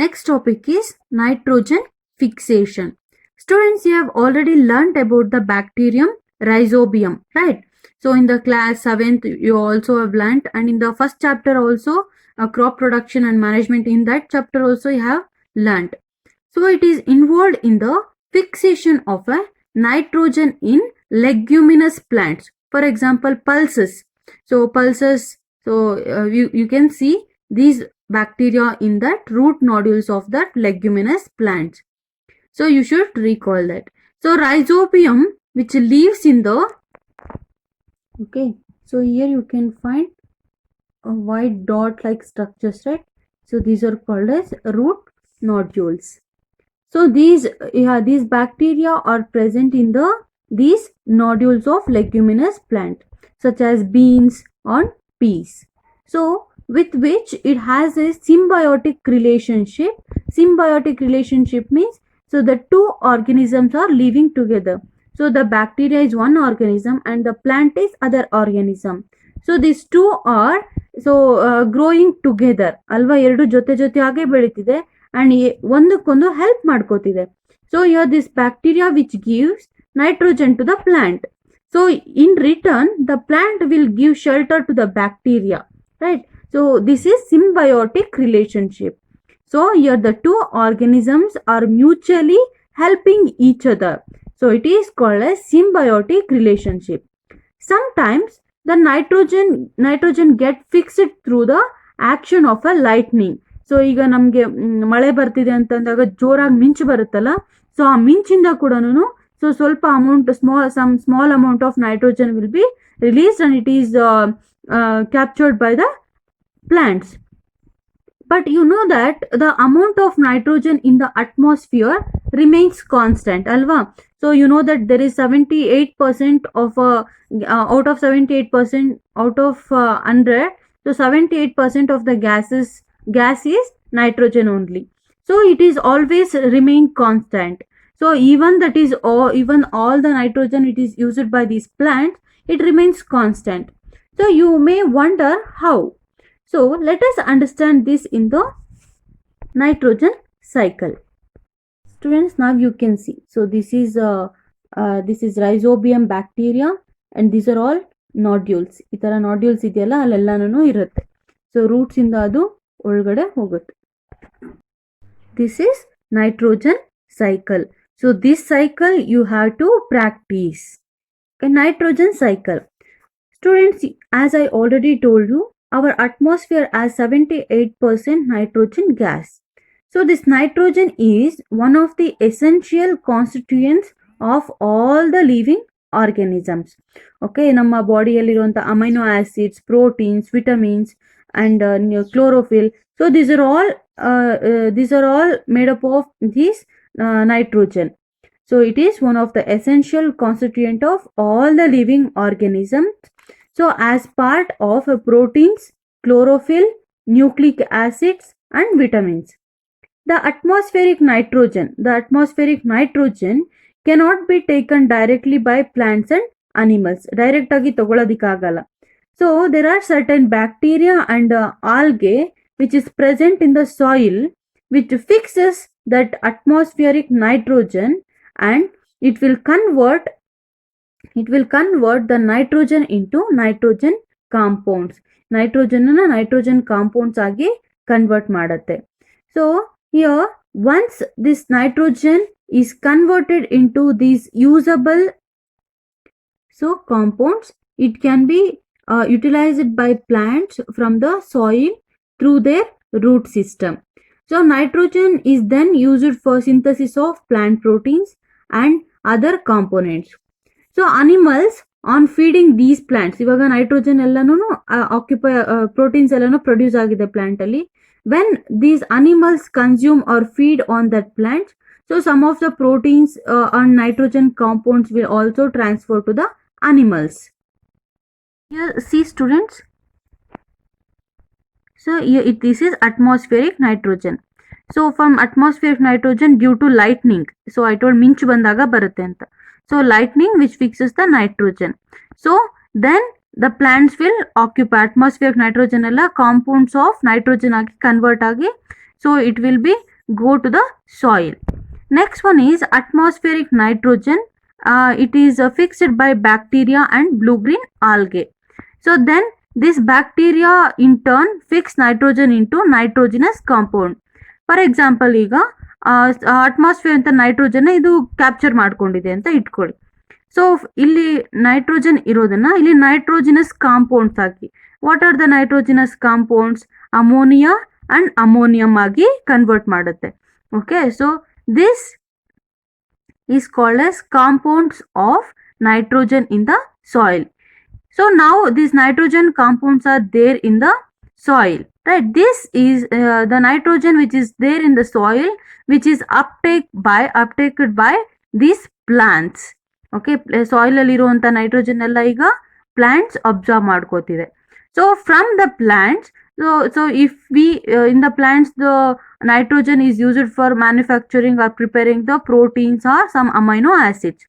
Next topic is nitrogen fixation. Students, you have already learnt about the bacterium Rhizobium, right? So in the class 7th you also have learnt, and in the first chapter also, crop production and management, in that chapter also you have learnt. So it is involved in the fixation of a nitrogen in leguminous plants. For example, pulses. So pulses, you can see these bacteria in that root nodules of that leguminous plants. So you should recall that. So Rhizobium, which lives in the, okay, so here you can find a white dot like structures, right? So these are called as root nodules. So these bacteria are present in these nodules of leguminous plant, such as beans or peas. So with which it has a symbiotic relationship. Symbiotic relationship means, so the two organisms are living together. So the bacteria is one organism and the plant is other organism. So these two are growing together. Alva ಎರಡು ಜೊತೆ ಜೊತೆಯಾಗಿ ಬೆಳೀತಿದೆ and ಒಂದಕ್ಕೊಂದು help ಮಾಡ್ಕೋತಿದೆ. So here this bacteria which gives nitrogen to the plant. So in return the plant will give shelter to the bacteria, right? So this is symbiotic relationship. So here the two organisms are mutually helping each other. So it is called a symbiotic relationship. Sometimes the nitrogen get fixed through the action of a lightning. So ಈಗ ನಮಗೆ ಮಳೆ ಬರ್ತಿದೆ ಅಂತಂದಾಗ ಜೋರಾಗಿ ಮಿಂಚು ಬರುತ್ತಲ್ಲ, so ಆ ಮಿಂಚಿಂದ ಕೂಡ ಸೊ ಸ್ವಲ್ಪ amount small amount of nitrogen will be released and it is captured by the plants. But you know that the amount of nitrogen in the atmosphere remains constant, alva? So you know that there is 78% of out of 78% out of 100, so 78% of the gas is nitrogen only. So it is always remain constant. So even all the nitrogen it is used by these plants, it remains constant. So you may wonder how. So let us understand this in the nitrogen cycle. Students, now you can see. So this is Rhizobium bacteria and these are all nodules. itara nodules ಇದೆಯಲ್ಲ ಅಲ್ಲೆಲ್ಲನೂ ಇರುತ್ತೆ. So roots ಇಂದ ಅದು ಒಳಗಡೆ ಹೋಗುತ್ತೆ. This is nitrogen cycle. So this cycle you have to practice. Okay, nitrogen cycle. Students, as I already told you, our atmosphere has 78% nitrogen gas. So this nitrogen is one of the essential constituents of all the living organisms. Okay, ನಮ್ಮ ಬಾಡಿಯಲ್ಲಿರುವಂಥ amino acids, proteins, vitamins and chlorophyll. So these are all made up of this nitrogen. So it is one of the essential constituent of all the living organisms. So as part of proteins, chlorophyll, nucleic acids and vitamins. The atmospheric nitrogen cannot be taken directly by plants and animals. Direct agi ತಗೊಳ್ಳೋದಿಕ್ಕಾಗಲ್ಲ. So there are certain bacteria and algae which is present in the soil which fixes that atmospheric nitrogen, and it will convert the nitrogen into nitrogen compounds. nitrogen compounds ಆಗಿ convert ಮಾಡುತ್ತೆ. So here once this nitrogen is converted into these usable compounds, it can be utilized by plants from the soil through their root system. So nitrogen is then used for synthesis of plant proteins and other components. So animals on feeding these plants, ivaga nitrogen ellanu occupy proteins ellanu produce agide plant alli. When these animals consume or feed on that plant, so some of the proteins and nitrogen compounds will also transfer to the animals. Here see students, so here this is atmospheric nitrogen. So from atmospheric nitrogen due to lightning, so I told ಮಿಂಚು ಬಂದಾಗ ಬರುತ್ತೆ ಅಂತ. So lightning which fixes the nitrogen. So then the plants will occupy atmospheric nitrogen ಎಲ್ಲ compounds of nitrogen ಆಗಿ convert ಆಗಿ, so it will be go to the soil. Next one is atmospheric nitrogen. It is fixed by bacteria and blue-green algae. So then this bacteria in turn fix nitrogen into nitrogenous compound. For example ಈಗ atmosphere ಅಂತ nitrogen ಇದು capture ಮಾಡ್ಕೊಂಡಿದೆ ಅಂತ ಇಟ್ಕೊಳ್ಳಿ. So ಇಲ್ಲಿ nitrogen ಇರೋದನ್ನ ಇಲ್ಲಿ nitrogenous compounds hockey, what are the nitrogenous compounds? Ammonia and ammonium ಆಗಿ ಕನ್ವರ್ಟ್ ಮಾಡುತ್ತೆ. Okay, so this is called as compounds of nitrogen in the soil. So now these nitrogen compounds are there in the soil, right? This is the nitrogen which is there in the soil, which is uptaked by these plants. Okay, soil ಅಲ್ಲಿ ಇರುವಂತ nitrogen ಎಲ್ಲ ಈಗ plants absorb ಮಾಡ್ಕೋತಿದೆ. So from the plants, so if we in the plants the nitrogen is used for manufacturing or preparing the proteins or some amino acids.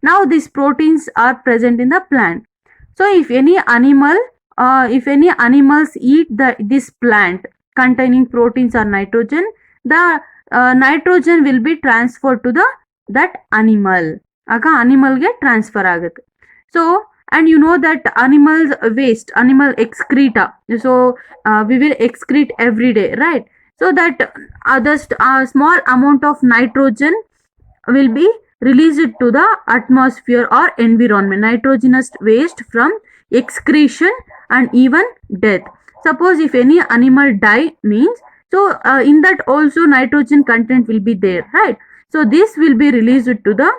Now these proteins are present in the plant. So if any animals eat this plant containing proteins or nitrogen, the nitrogen will be transferred to that animal. Aga animal ge transfer agutte. So and you know that animals waste, animal excreta, so we will excrete every day, right? So that small amount of nitrogen will be released to the atmosphere or environment, nitrogenous waste from excretion and even death. Suppose if any animal die means, so in that also nitrogen content will be there, right? So this will be released to the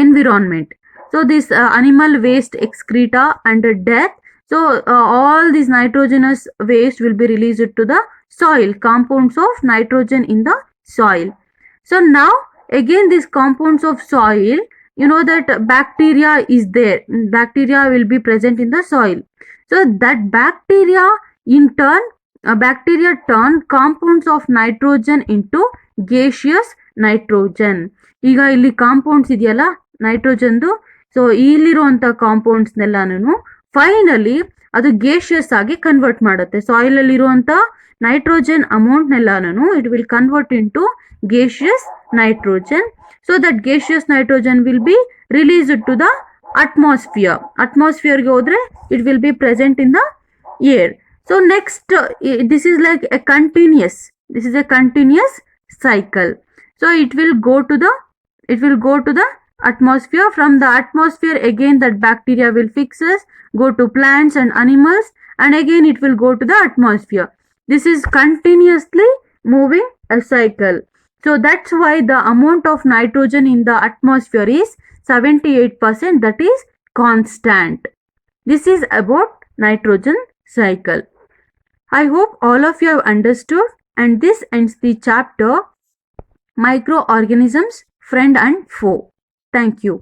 environment. So this animal waste, excreta and death, so all this nitrogenous waste will be released to the soil, compounds of nitrogen in the soil. So now again these compounds of soil, you know that bacteria is there, bacteria will be present in the soil. So that bacteria in turn turn compounds of nitrogen into gaseous nitrogen. ಈಗ ಇಲ್ಲಿ compounds ಇದೆಯಲ್ಲ ನೈಟ್ರೋಜನ್ದು, so ಇಲ್ಲಿರುವಂಥ ಕಾಂಪೌಂಡ್ಸ್ನೆಲ್ಲನೂ finally ಅದು gaseous ಆಗಿ convert ಮಾಡುತ್ತೆ. Soil ಅಲ್ಲಿ ಇರುವಂಥ ನೈಟ್ರೋಜನ್ ಅಮೌಂಟ್ನೆಲ್ಲನೂ it will convert into gaseous nitrogen. So that gaseous nitrogen will be released to the atmosphere. Atmosphere ge hodre it will be present in the air. So next this is like a continuous cycle. So it will go to the atmosphere. From the atmosphere again that bacteria will fixes, go to plants and animals, and again it will go to the atmosphere. This is continuously moving a cycle. So that's why the amount of nitrogen in the atmosphere is 78%, that is constant. This is about nitrogen cycle. I hope all of you have understood, and this ends the chapter Microorganisms, Friend and Foe. Thank you.